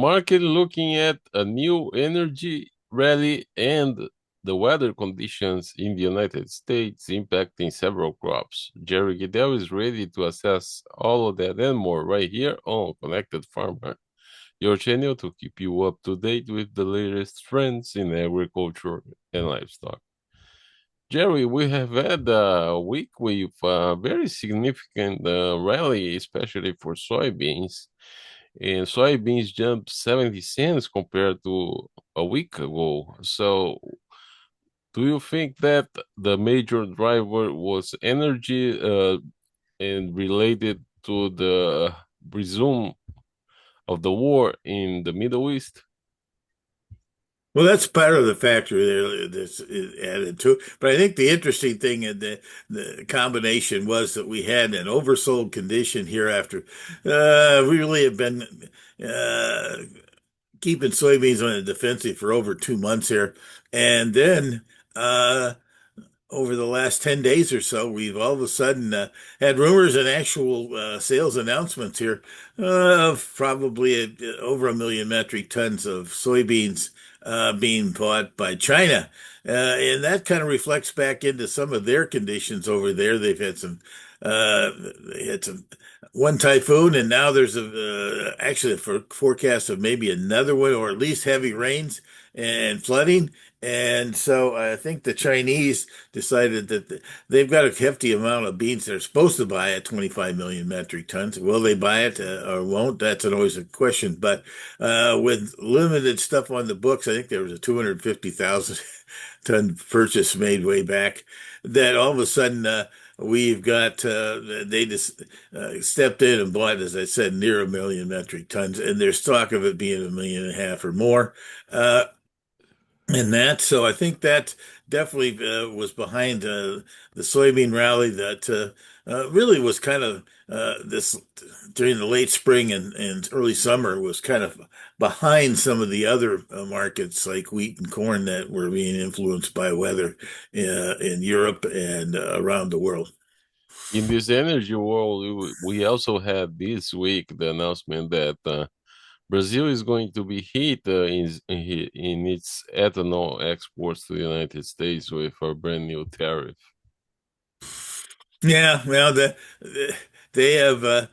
Market looking at a new energy rally and the weather conditions in the United States impacting several crops. Jerry Gidel is ready to assess all of that and more right here on Connected Farmer, your channel to keep you up to date with the latest trends in agriculture and livestock. Jerry, we have had a week with a very significant rally, especially for soybeans. And soybeans jumped 70 cents compared to a week ago. So, do you think that the major driver was energy and related to the resume of the war in the Middle East? Well, that's part of the factor there that's added to it. But I think the interesting thing in the combination was that we had an oversold condition here after we really have been uh, keeping soybeans on the defensive for over 2 months here. And then uh, over the last 10 days or so, we've all of a sudden had rumors and actual sales announcements here of probably over 1 million metric tons of soybeans being bought by China. And that kind of reflects back into some of their conditions over there. Uh, they had some one typhoon, and now there's actually a forecast of maybe another one, or at least heavy rains and flooding. And so I think the Chinese decided that they've got a hefty amount of beans they're supposed to buy at 25 million metric tons. Will they buy it or won't? That's always a question. But with limited stuff on the books, I think there was a 250,000 ton purchase made way back. That all of a sudden we've got they just stepped in and bought, as I said, near 1 million metric tons, and there's talk of it being 1.5 million or more. Uh, and that. So I think that definitely was behind the soybean rally that really was kind of this during the late spring and early summer was kind of behind some of the other markets like wheat and corn that were being influenced by weather in Europe and around the world. In this energy world, we also had this week the announcement that Brazil is going to be hit in its ethanol exports to the United States with a brand new tariff. Yeah, well, they have,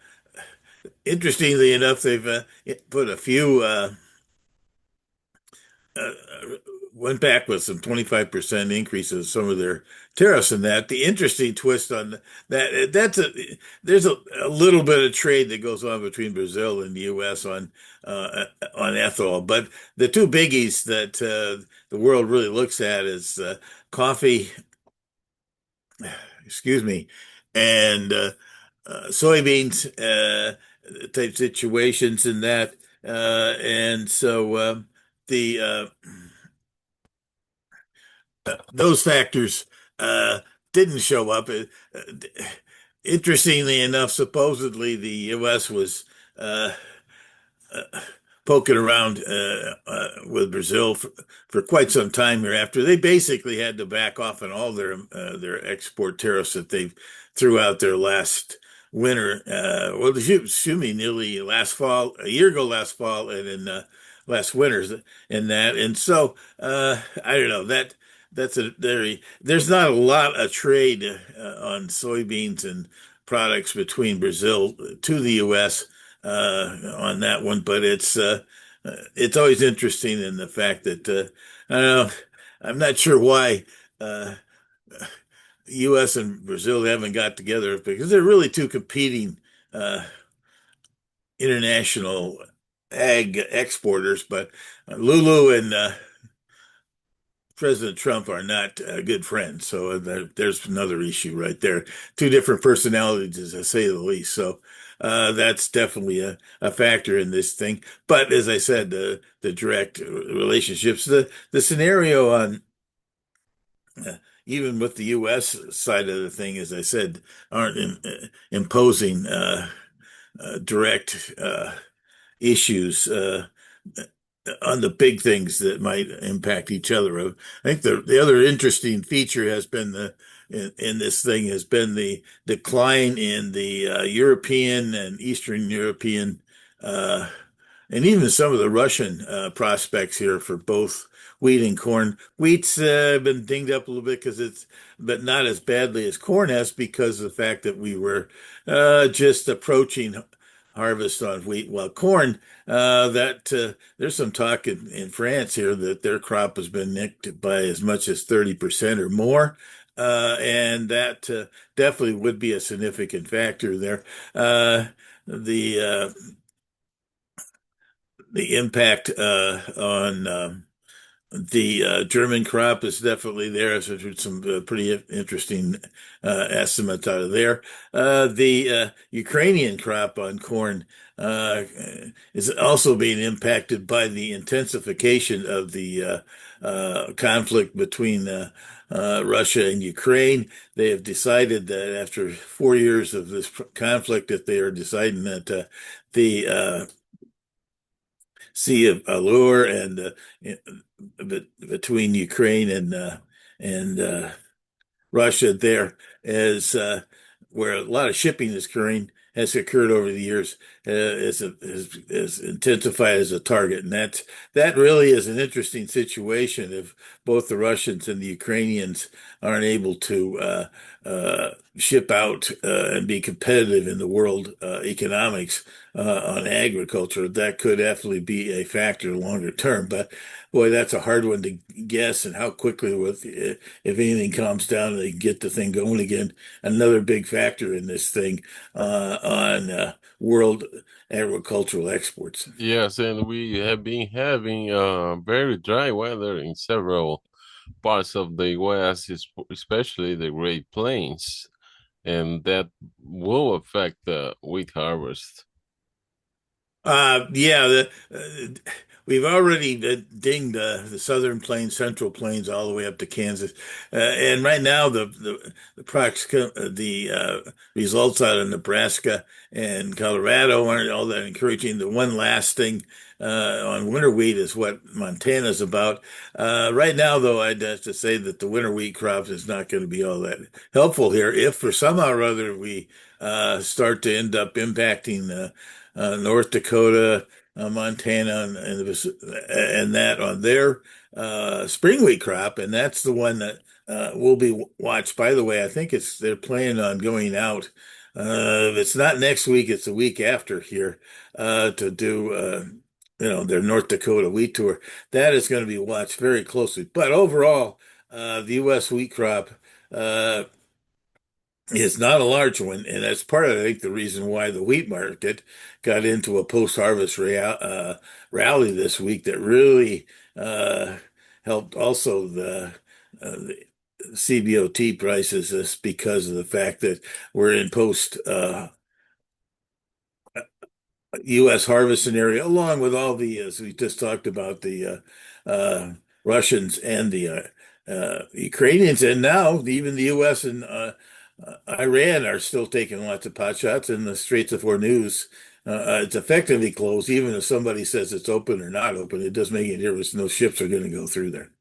interestingly enough, they've put a few uh, went back with some 25% increases some of their tariffs and that. The interesting twist on that, there's a little bit of trade that goes on between Brazil and the US on ethanol, but the two biggies that the world really looks at is coffee, excuse me, and soybeans type situations and that. And so the those factors uh, didn't show up. Interestingly enough, supposedly the U.S. was uh, uh, poking around with Brazil for quite some time here after they basically had to back off on all their export tariffs that they threw out there last winter. Well, excuse me, nearly last fall, a year ago last fall, and in last winter's in that. And so I don't know that. That's a very, there's not a lot of trade on soybeans and products between Brazil to the U.S. On that one, but it's always interesting in the fact that I don't know, I'm not sure why uh, U.S. and Brazil haven't got together because they're really two competing uh, international ag exporters, but Lulu and President Trump are not good friends. So there's another issue right there. Two different personalities, to say the least. So that's definitely a factor in this thing. But as I said, the direct relationships, the scenario on even with the U.S. side of the thing, as I said, aren't imposing direct issues on the big things that might impact each other. I think the other interesting feature has been in this thing has been the decline in the European and Eastern European uh, And even some of the Russian prospects here for both wheat and corn. Wheat's been dinged up a little bit but not as badly as corn has because of the fact that we were just approaching harvest on wheat. While corn, that there's some talk in France here that their crop has been nicked by as much as 30% or more. And that definitely would be a significant factor there. The the impact on the German crop is definitely there. So there's some pretty interesting estimates out of there. The Ukrainian crop on corn is also being impacted by the intensification of the conflict between Russia and Ukraine. They have decided that after 4 years of this conflict, that they are deciding that the Sea of Allure and between Ukraine and Russia there is where a lot of shipping is occurring has occurred over the years is intensified as a target, and that really is an interesting situation if both the Russians and the Ukrainians aren't able to ship out and be competitive in the world economics on agriculture. That could definitely be a factor longer term, but boy, that's a hard one to guess, and how quickly with if anything calms down and they get the thing going again. Another big factor in this thing on world agricultural exports. Yes, and we have been having very dry weather in several parts of the US, especially the Great Plains, and that will affect the wheat harvest. Yeah, we've already dinged the Southern Plains, Central Plains, all the way up to Kansas, and right now the results out of Nebraska and Colorado aren't all that encouraging. The one last thing on winter wheat is what Montana's about. Right now, though, I'd have to say that the winter wheat crop is not going to be all that helpful here. If for somehow or other we start to end up impacting North Dakota, Montana, and that on their spring wheat crop, and that's the one that will be watched. By the way, I think they're planning on going out. If it's not next week, it's the week after here to do their North Dakota wheat tour. That is going to be watched very closely. But overall, the U.S. wheat crop. It's not a large one, and that's part of, I think, the reason why the wheat market got into a post-harvest rally this week that really uh, helped also the CBOT prices just because of the fact that we're in post U.S. harvest scenario, along with all the, as we just talked about, the Russians and the Ukrainians, and now even the U.S. and Iran are still taking lots of pot shots, and the Straits of Hormuz, it's effectively closed. Even if somebody says it's open or not open, it doesn't make any difference. No ships are going to go through there.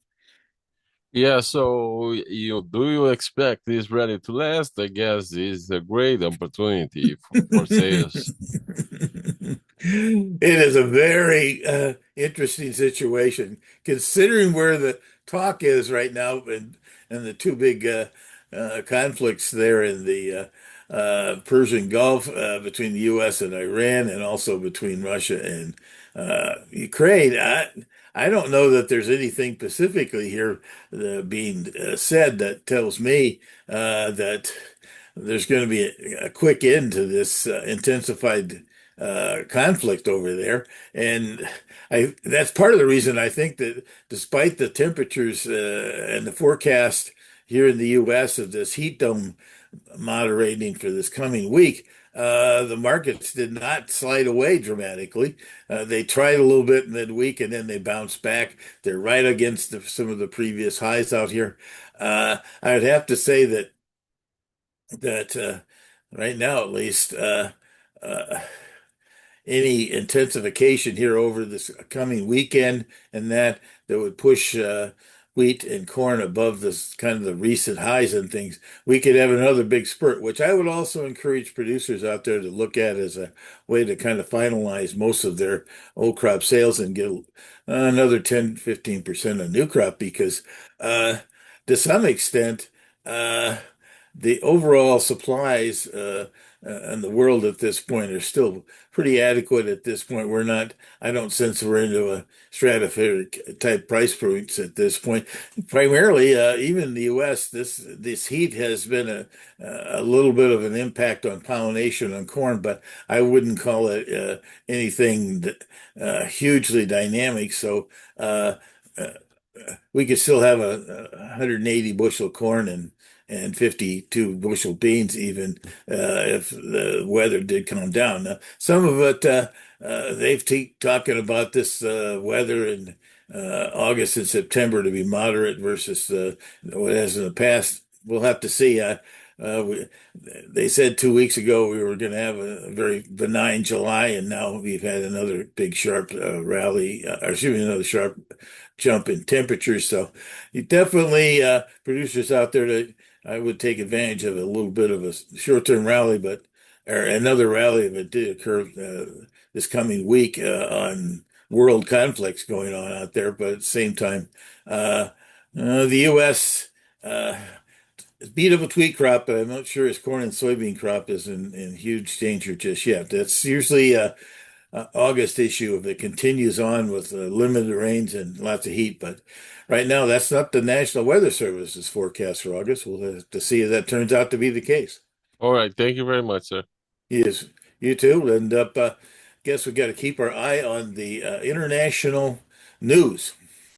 Yeah, so you expect this rally to last? I guess this is a great opportunity for sales. It is a very interesting situation, considering where the talk is right now and the two big conflicts there in the Persian Gulf between the U.S. and Iran, and also between Russia and Ukraine. I don't know that there's anything specifically here being said that tells me that there's going to be a quick end to this intensified conflict over there. And that's part of the reason I think that despite the temperatures and the forecast here in the U.S. of this heat dome moderating for this coming week, the markets did not slide away dramatically. They tried a little bit midweek and then they bounced back. They're right against some of the previous highs out here. I'd have to say that right now, at least, uh, any intensification here over this coming weekend and that would push wheat and corn above this kind of the recent highs and things, we could have another big spurt, which I would also encourage producers out there to look at as a way to kind of finalize most of their old crop sales and get another 10, 15% of new crop because uh, to some extent, uh, the overall supplies in the world at this point are still pretty adequate at this point. We're not, I don't sense we're into a stratospheric type price points at this point. Primarily, even in the U.S., this heat has been a little bit of an impact on pollination on corn, but I wouldn't call it anything hugely dynamic. So uh, we could still have a 180 bushel corn and 52 bushel beans even if the weather did calm down. Now, some of it they've talking about this weather in August and September to be moderate versus what it has in the past. We'll have to see. We, they said 2 weeks ago we were going to have a very benign July, and now we've had another big sharp rally, or excuse me, another sharp jump in temperatures. So you definitely producers out there that I would take advantage of a little bit of a short-term rally, but or another rally if it did occur this coming week on world conflicts going on out there. But at the same time, uh, the U.S. Uh, is beat up a wheat crop, but I'm not sure his corn and soybean crop is in huge danger just yet. That's usually August issue if it continues on with limited rains and lots of heat. But right now, that's not the National Weather Service's forecast for August. We'll have to see if that turns out to be the case. All right. Thank you very much, sir. Yes, you too. And guess we got to keep our eye on the international news.